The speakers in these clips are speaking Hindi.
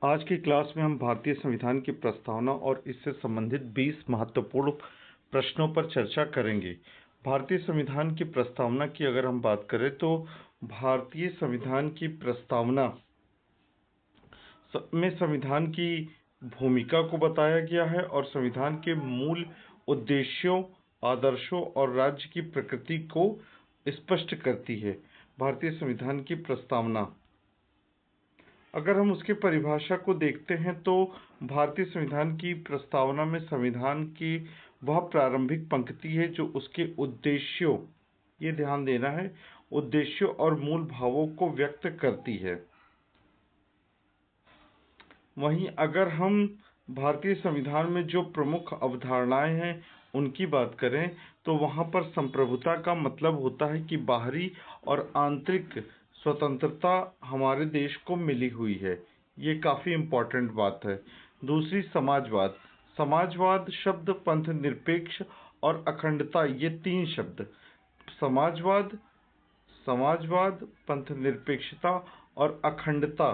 आज की क्लास में हम भारतीय संविधान की प्रस्तावना और इससे संबंधित 20 महत्वपूर्ण प्रश्नों पर चर्चा करेंगे। भारतीय संविधान की प्रस्तावना की अगर हम बात करें तो भारतीय संविधान की प्रस्तावना में संविधान की भूमिका को बताया गया है और संविधान के मूल उद्देश्यों, आदर्शों और राज्य की प्रकृति को स्पष्ट करती है। भारतीय संविधान की प्रस्तावना, अगर हम उसकी परिभाषा को देखते हैं तो भारतीय संविधान की प्रस्तावना में संविधान की वह प्रारंभिक पंक्ति है जो उसके उद्देश्यों, ये ध्यान देना है, उद्देश्यों और मूल भावों को व्यक्त करती है। वहीं अगर हम भारतीय संविधान में जो प्रमुख अवधारणाएं हैं उनकी बात करें तो वहां पर संप्रभुता का मतलब होता है कि बाहरी और आंतरिक स्वतंत्रता हमारे देश को मिली हुई है। ये काफ़ी इम्पोर्टेंट बात है। दूसरी, समाजवाद। समाजवाद शब्द पंथ निरपेक्ष और अखंडता, ये तीन शब्द, समाजवाद, पंथ निरपेक्षता और अखंडता,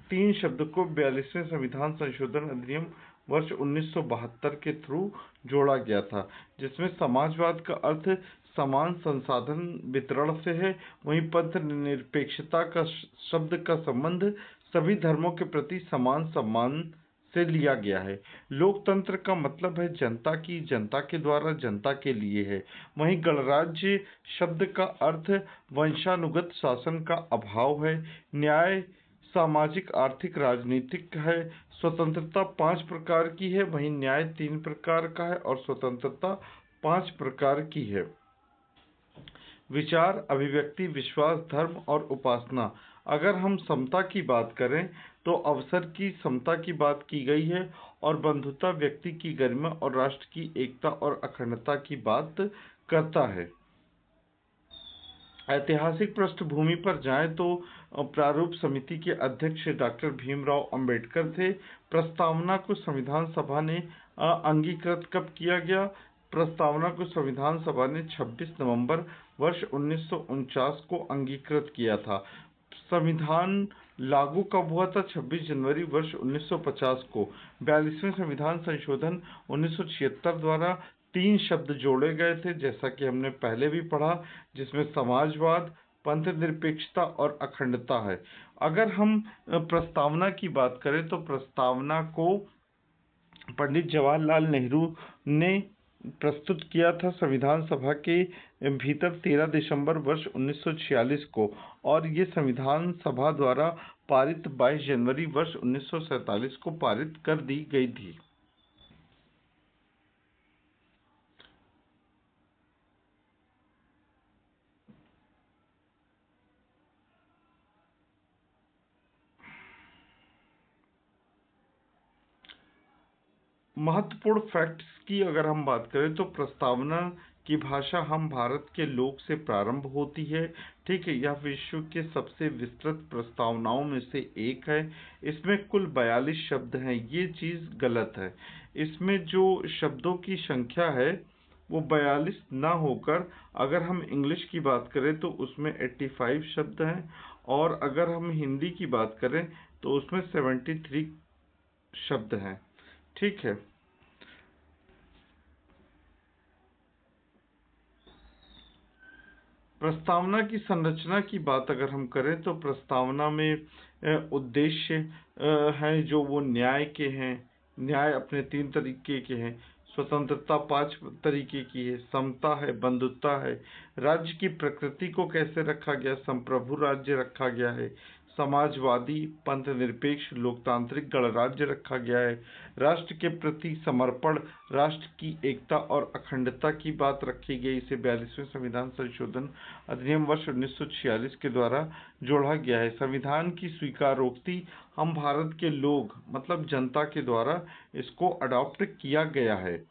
तीन शब्द को 42वें संविधान संशोधन अधिनियम वर्ष 1972 के थ्रू जोड़ा गया था, जिसमें समाजवाद का अर्थ समान संसाधन वितरण से है। वहीं पंथ निरपेक्षता का शब्द का संबंध सभी धर्मों के प्रति समान सम्मान से लिया गया है। लोकतंत्र का मतलब है जनता की, जनता के द्वारा, जनता के लिए है। वहीं गणराज्य शब्द का अर्थ वंशानुगत शासन का अभाव है। न्याय सामाजिक, आर्थिक, राजनीतिक है। स्वतंत्रता 5 प्रकार की है, वहीं न्याय 3 प्रकार का है और स्वतंत्रता 5 प्रकार की है। विचार, अभिव्यक्ति, विश्वास, धर्म और उपासना। अगर हम समता की बात करें तो अवसर की समता की बात की गई है और बंधुता व्यक्ति की गरिमा और राष्ट्र की एकता और अखंडता की बात करता है। ऐतिहासिक पृष्ठभूमि पर जाएं तो प्रारूप समिति के अध्यक्ष डॉक्टर भीमराव अंबेडकर थे। प्रस्तावना को संविधान सभा ने अंगीकृत कब किया गया? प्रस्तावना को संविधान सभा ने 26 नवंबर वर्ष 1949 को अंगीकृत किया था। संविधान लागू कब हुआ था? 26 जनवरी वर्ष 1950 को। 42वें संविधान संशोधन 1976 द्वारा 3 शब्द जोड़े गए थे, जैसा कि हमने पहले भी पढ़ा, जिसमें समाजवाद, पंथ निरपेक्षता और अखंडता है। अगर हम प्रस्तावना की बात करें तो प्रस्तावना को पंडित जवाहरलाल नेहरू ने प्रस्तुत किया था संविधान सभा के भीतर 13 दिसंबर वर्ष 1946 को और ये संविधान सभा द्वारा पारित 22 जनवरी वर्ष 1947 को पारित कर दी गई थी। महत्वपूर्ण फैक्ट्स की अगर हम बात करें तो प्रस्तावना की भाषा हम भारत के लोक से प्रारंभ होती है। ठीक है, यह विश्व के सबसे विस्तृत प्रस्तावनाओं में से एक है। इसमें कुल 42 शब्द हैं। ये चीज़ गलत है। इसमें जो शब्दों की संख्या है वो 42 ना होकर, अगर हम इंग्लिश की बात करें तो उसमें 85 शब्द हैं और अगर हम हिंदी की बात करें तो उसमें 73 शब्द हैं। ठीक है। प्रस्तावना की संरचना की बात अगर हम करें तो प्रस्तावना में उद्देश्य हैं जो वो न्याय के हैं। न्याय अपने 3 तरीके के हैं। स्वतंत्रता 5 तरीके की है। समता है, बंधुता है। राज्य की प्रकृति को कैसे रखा गया? संप्रभु राज्य रखा गया है। समाजवादी, पंथ निरपेक्ष, लोकतांत्रिक गणराज्य रखा गया है। राष्ट्र के प्रति समर्पण, राष्ट्र की एकता और अखंडता की बात रखी गई। इसे 42वें संविधान संशोधन अधिनियम वर्ष 1946 के द्वारा जोड़ा गया है। संविधान की स्वीकारोक्ति, हम भारत के लोग मतलब जनता के द्वारा इसको अडॉप्ट किया गया है।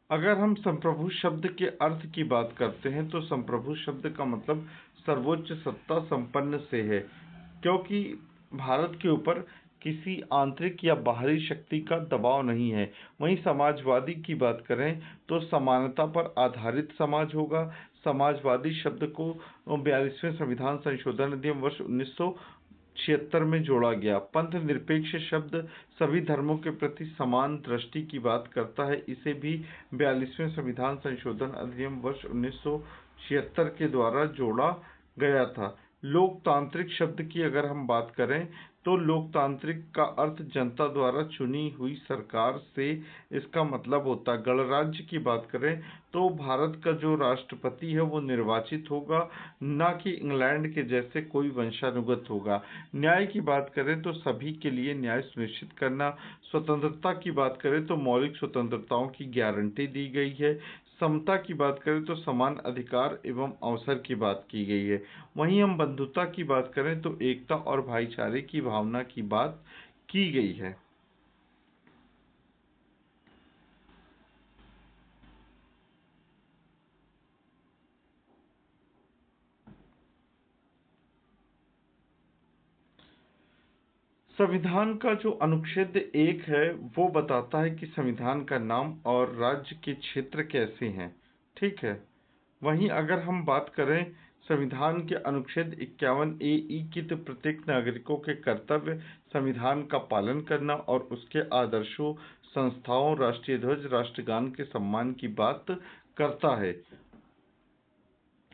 अगर हम संप्रभु शब्द के अर्थ की बात करते हैं तो संप्रभु शब्द का मतलब सर्वोच्च सत्ता संपन्न से है, क्योंकि भारत के ऊपर किसी आंतरिक या बाहरी शक्ति का दबाव नहीं है। वहीं समाजवादी की बात करें तो समानता पर आधारित समाज होगा। समाजवादी शब्द को 42वें संविधान संशोधन अधिनियम वर्ष 1976 में जोड़ा गया। पंथ निरपेक्ष शब्द सभी धर्मों के प्रति समान दृष्टि की बात करता है। इसे भी 42वें संविधान संशोधन अधिनियम वर्ष 1976 के द्वारा जोड़ा गया था। लोकतांत्रिक शब्द की अगर हम बात करें तो लोकतांत्रिक का अर्थ जनता द्वारा चुनी हुई सरकार से इसका मतलब होता है। गणराज्य की बात करें तो भारत का जो राष्ट्रपति है वो निर्वाचित होगा, ना कि इंग्लैंड के जैसे कोई वंशानुगत होगा। न्याय की बात करें तो सभी के लिए न्याय सुनिश्चित करना। स्वतंत्रता की बात करें तो मौलिक स्वतंत्रताओं की गारंटी दी गई है। समता की बात करें तो समान अधिकार एवं अवसर की बात की गई है। वहीं हम बंधुता की बात करें तो एकता और भाईचारे की भावना की बात की गई है। संविधान का जो अनुच्छेद 1 है वो बताता है कि संविधान का नाम और राज्य के क्षेत्र कैसे हैं। ठीक है। वहीं अगर हम बात करें संविधान के अनुच्छेद 51A की तो प्रत्येक नागरिकों के कर्तव्य संविधान का पालन करना और उसके आदर्शों, संस्थाओं, राष्ट्रीय ध्वज, राष्ट्रगान के सम्मान की बात करता है।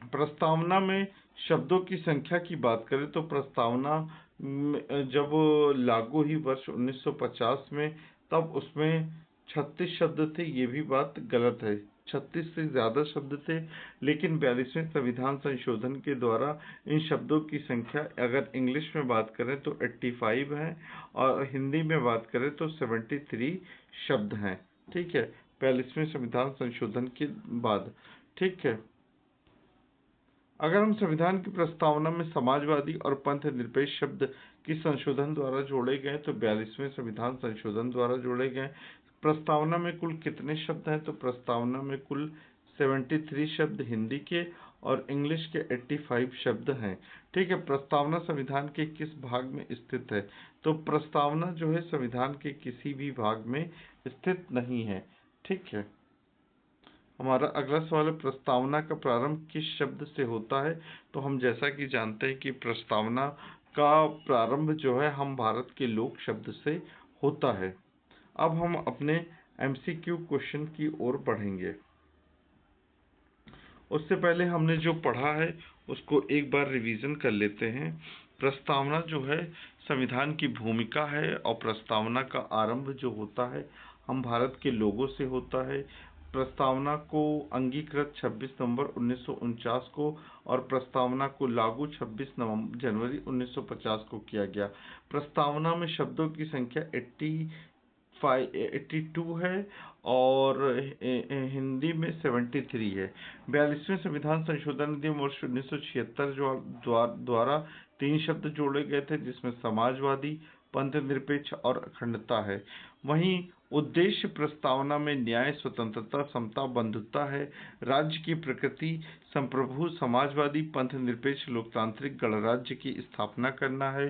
प्रस्तावना में शब्दों की संख्या की बात करें तो प्रस्तावना जब लागू हुई वर्ष 1950 में तब उसमें 36 शब्द थे। ये भी बात गलत है, 36 से ज़्यादा शब्द थे, लेकिन 42वें संविधान संशोधन के द्वारा इन शब्दों की संख्या अगर इंग्लिश में बात करें तो 85 है और हिंदी में बात करें तो 73 शब्द हैं। ठीक है, 42वें संविधान संशोधन के बाद। ठीक है। अगर हम संविधान की प्रस्तावना में समाजवादी और पंथ निरपेक्ष शब्द किस संशोधन द्वारा जोड़े गए तो 42वें संविधान संशोधन द्वारा जोड़े गए। प्रस्तावना में कुल कितने शब्द हैं तो प्रस्तावना में कुल 73 शब्द हिंदी के और इंग्लिश के 85 शब्द हैं। ठीक है। प्रस्तावना संविधान के किस भाग में स्थित है तो प्रस्तावना जो है संविधान के किसी भी भाग में स्थित नहीं है। ठीक है। हमारा अगला सवाल है प्रस्तावना का प्रारंभ किस शब्द से होता है तो हम जैसा कि जानते हैं कि प्रस्तावना का प्रारंभ जो है हम भारत के लोक शब्द से होता है। अब हम अपने MCQ क्वेश्चन की ओर बढ़ेंगे। उससे पहले हमने जो पढ़ा है उसको एक बार रिवीजन कर लेते हैं। प्रस्तावना जो है संविधान की भूमिका है और प्रस्तावना का आरंभ जो होता है हम भारत के लोगों से होता है। प्रस्तावना को अंगीकृत 26 नवंबर 1949 को और प्रस्तावना को लागू 26 जनवरी 1950 को किया गया। प्रस्तावना में शब्दों की संख्या 82 है और हिंदी में 73 है। 42वें संविधान संशोधन अधिनियम वर्ष 1976 जो द्वारा 3 शब्द जोड़े गए थे जिसमें समाजवादी, पंथ निरपेक्ष और अखंडता है। वहीं उद्देश्य प्रस्तावना में न्याय, स्वतंत्रता, समता, बंधुता है। राज्य की प्रकृति संप्रभु, समाजवादी, पंथ निरपेक्ष, लोकतांत्रिक गणराज्य की स्थापना करना है।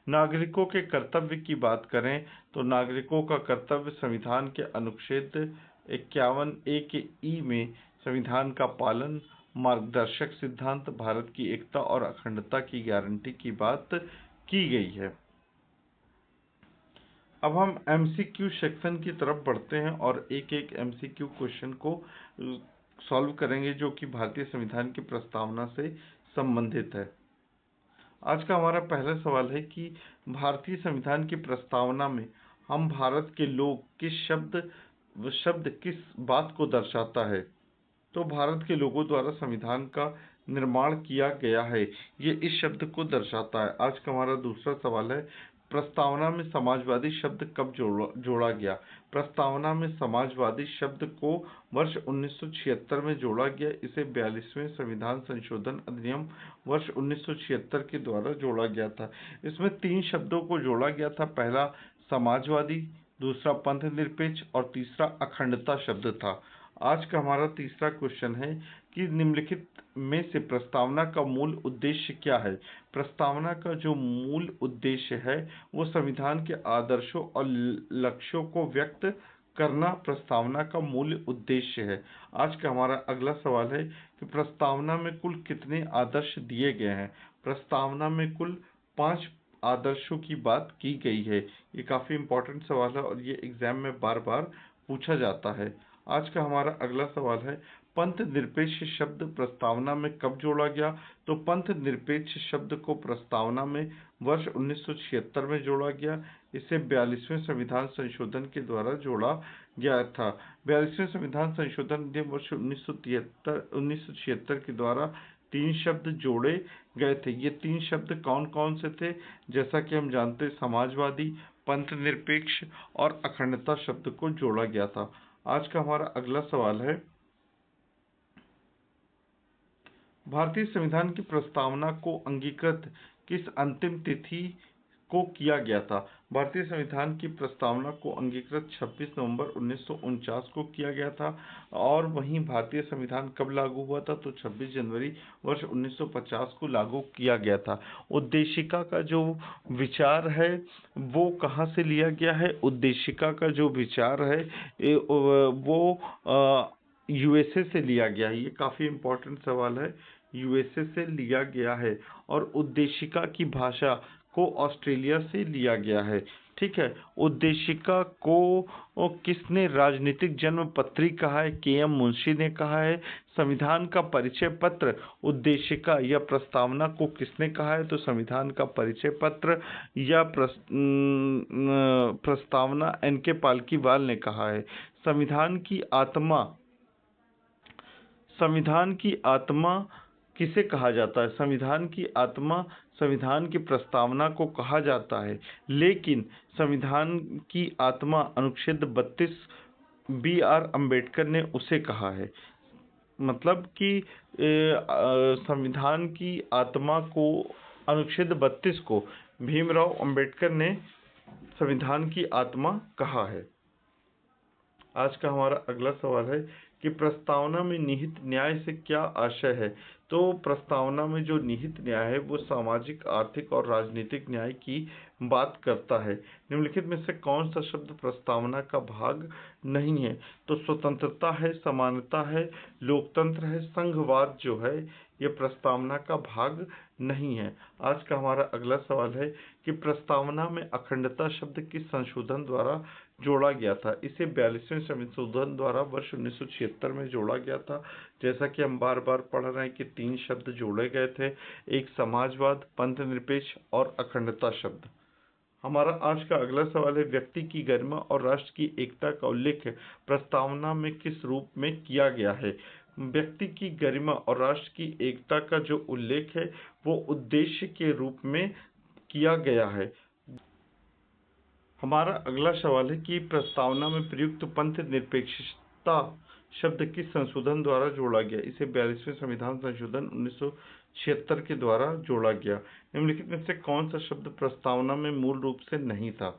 नागरिकों के कर्तव्य की बात करें तो नागरिकों का कर्तव्य संविधान के अनुच्छेद 51A के ई में संविधान का पालन, मार्गदर्शक सिद्धांत, भारत की एकता और अखंडता की गारंटी की बात की गई है। अब हम MCQ सेक्शन की तरफ बढ़ते हैं और एक एक MCQ क्वेश्चन को सॉल्व करेंगे जो कि भारतीय संविधान की प्रस्तावना से संबंधित है। आज का हमारा पहला सवाल है कि भारतीय संविधान की प्रस्तावना में हम भारत के लोग शब्द किस बात को दर्शाता है तो भारत के लोगों द्वारा संविधान का निर्माण किया गया है, ये इस शब्द को दर्शाता है। आज का हमारा दूसरा सवाल है प्रस्तावना में समाजवादी शब्द कब जोड़ा गया। प्रस्तावना में समाजवादी शब्द को वर्ष 1976 में जोड़ा गया। इसे 42वें संविधान संशोधन अधिनियम वर्ष 1976 के द्वारा जोड़ा गया था। इसमें 3 शब्दों को जोड़ा गया था। पहला समाजवादी, दूसरा पंथ निरपेक्ष और तीसरा अखंडता शब्द था। आज का हमारा तीसरा क्वेश्चन है कि निम्नलिखित में से प्रस्तावना का मूल उद्देश्य क्या है। प्रस्तावना का जो मूल उद्देश्य है वो संविधान के आदर्शों और लक्ष्यों को व्यक्त करना प्रस्तावना का मूल उद्देश्य है। आज का हमारा अगला सवाल है कि प्रस्तावना में कुल कितने आदर्श दिए गए हैं। प्रस्तावना में कुल 5 आदर्शों की बात की गई है। ये काफी इंपॉर्टेंट सवाल है और ये एग्जाम में बार बार पूछा जाता है। आज का हमारा अगला सवाल है, पंथ निरपेक्ष शब्द प्रस्तावना में कब जोड़ा गया। तो पंथ निरपेक्ष शब्द को प्रस्तावना में वर्ष 1976 में जोड़ा गया। इसे 42वें संविधान संशोधन के द्वारा जोड़ा गया था। 42वें संविधान संशोधन अधिनियम वर्ष 1976 के द्वारा 3 शब्द जोड़े गए थे। ये 3 शब्द कौन कौन से थे? जैसा कि हम जानते हैं, समाजवादी, पंथ निरपेक्ष और अखंडता शब्द को जोड़ा गया था। आज का हमारा अगला सवाल है, भारतीय संविधान की प्रस्तावना को अंगीकृत किस अंतिम तिथि को किया गया था। भारतीय संविधान की प्रस्तावना को अंगीकृत 26 नवंबर 1949 को किया गया था। और वहीं भारतीय संविधान कब लागू हुआ था? तो 26 जनवरी वर्ष 1950 को लागू किया गया था। उद्देशिका का जो विचार है वो कहाँ से लिया गया है? उद्देशिका का जो विचार है वो यूएसए से लिया गया है। ये काफी इंपॉर्टेंट सवाल है। यूएसए से लिया गया है। और उद्देशिका की भाषा को ऑस्ट्रेलिया से लिया गया है। ठीक है। उद्देशिका को किसने राजनीतिक जन्म पत्री कहा है? के.एम. मुंशी ने कहा है। संविधान का परिचय पत्र उद्देशिका या प्रस्तावना को किसने कहा है? तो संविधान का परिचय पत्र या प्रस्तावना एन.के. पालकीवाल ने कहा है। संविधान की आत्मा किसे कहा जाता है? संविधान की आत्मा संविधान की प्रस्तावना को कहा जाता है, लेकिन संविधान की आत्मा अनुच्छेद 32 बी.आर. अम्बेडकर ने उसे कहा है। मतलब कि संविधान की आत्मा को, अनुच्छेद 32 को भीमराव अम्बेडकर ने संविधान की आत्मा कहा है। आज का हमारा अगला सवाल है कि प्रस्तावना में निहित न्याय से क्या आशय है। तो प्रस्तावना में जो निहित न्याय है वो सामाजिक, आर्थिक और राजनीतिक न्याय की बात करता है। निम्नलिखित में से कौन सा शब्द प्रस्तावना का भाग नहीं है? तो स्वतंत्रता है, समानता है, लोकतंत्र है, संघवाद जो है ये प्रस्तावना का भाग नहीं है। आज का हमारा अगला सवाल है कि प्रस्तावना में अखंडता शब्द किस संशोधन द्वारा जोड़ा गया था। इसे 42वें संशोधन द्वारा वर्ष 1976 में जोड़ा गया था। जैसा कि हम बार बार पढ़ रहे हैं कि 3 शब्द जोड़े गए थे, एक समाजवाद, पंथ निरपेक्ष और अखंडता शब्द। हमारा आज का अगला सवाल है, व्यक्ति की गरिमा और राष्ट्र की एकता का उल्लेख प्रस्तावना में किस रूप में किया गया है। व्यक्ति की गरिमा और राष्ट्र की एकता का जो उल्लेख है वो उद्देश्य के रूप में किया गया है। हमारा अगला सवाल है कि प्रस्तावना में प्रयुक्त पंथ निरपेक्षता शब्द किस संशोधन द्वारा जोड़ा गया। इसे 42वें संविधान संशोधन 1976 के द्वारा जोड़ा गया। निम्नलिखित में से कौन सा शब्द प्रस्तावना में मूल रूप से नहीं था।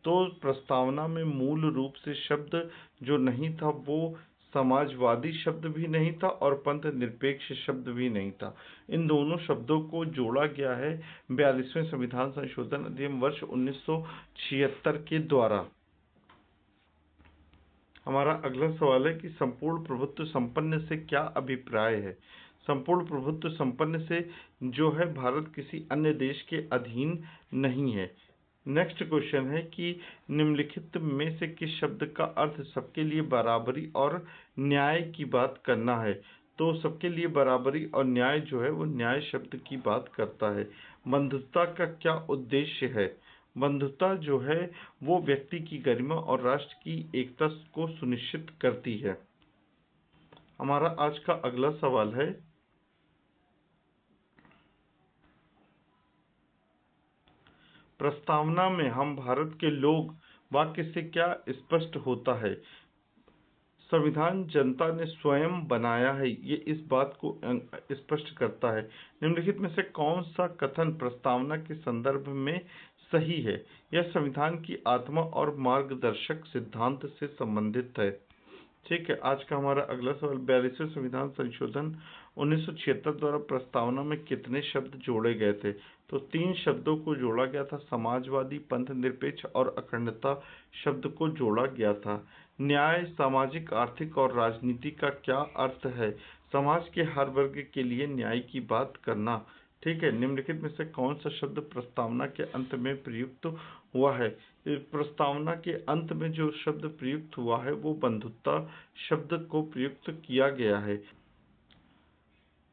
तो प्रस्तावना में मूल रूप से शब्द जो नहीं था वो समाजवादी शब्द भी नहीं था और पंथ निरपेक्ष शब्द भी नहीं था। इन दोनों शब्दों को जोड़ा गया है 42वें संविधान संशोधन अधिनियम वर्ष 1976 के द्वारा। हमारा अगला सवाल है कि संपूर्ण प्रभुत्व संपन्न से क्या अभिप्राय है। संपूर्ण प्रभुत्व संपन्न से जो है भारत किसी अन्य देश के अधीन नहीं है। नेक्स्ट क्वेश्चन है कि निम्नलिखित में से किस शब्द का अर्थ सबके लिए बराबरी और न्याय की बात करना है। तो सबके लिए बराबरी और न्याय जो है वो न्याय शब्द की बात करता है। बंधुता का क्या उद्देश्य है। बंधुता जो है वो व्यक्ति की गरिमा और राष्ट्र की एकता को सुनिश्चित करती है। हमारा आज का अगला सवाल है, प्रस्तावना में हम भारत के लोग वाक्य से क्या स्पष्ट होता है। संविधान जनता ने स्वयं बनाया है, ये इस बात को स्पष्ट करता है। निम्नलिखित में से कौन सा कथन प्रस्तावना के संदर्भ में सही है। यह संविधान की आत्मा और मार्गदर्शक सिद्धांत से संबंधित है। ठीक है। आज का हमारा अगला सवाल, 42वें संविधान संशोधन 1976 द्वारा प्रस्तावना में कितने शब्द जोड़े गए थे? तो 3 शब्दों को जोड़ा गया था। समाजवादी, पंथ निरपेक्ष और अखंडता शब्द को जोड़ा गया था। न्याय सामाजिक, आर्थिक और राजनीति का क्या अर्थ है? समाज के हर वर्ग के लिए न्याय की बात करना। ठीक है, निम्नलिखित में से कौन सा शब्द प्रस्तावना के अंत में प्रयुक्त हुआ है? प्रस्तावना के अंत में जो शब्द प्रयुक्त हुआ है वो बंधुता शब्द को प्रयुक्त किया गया है।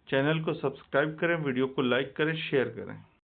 चैनल को सब्सक्राइब करें, वीडियो को लाइक करें, शेयर करें।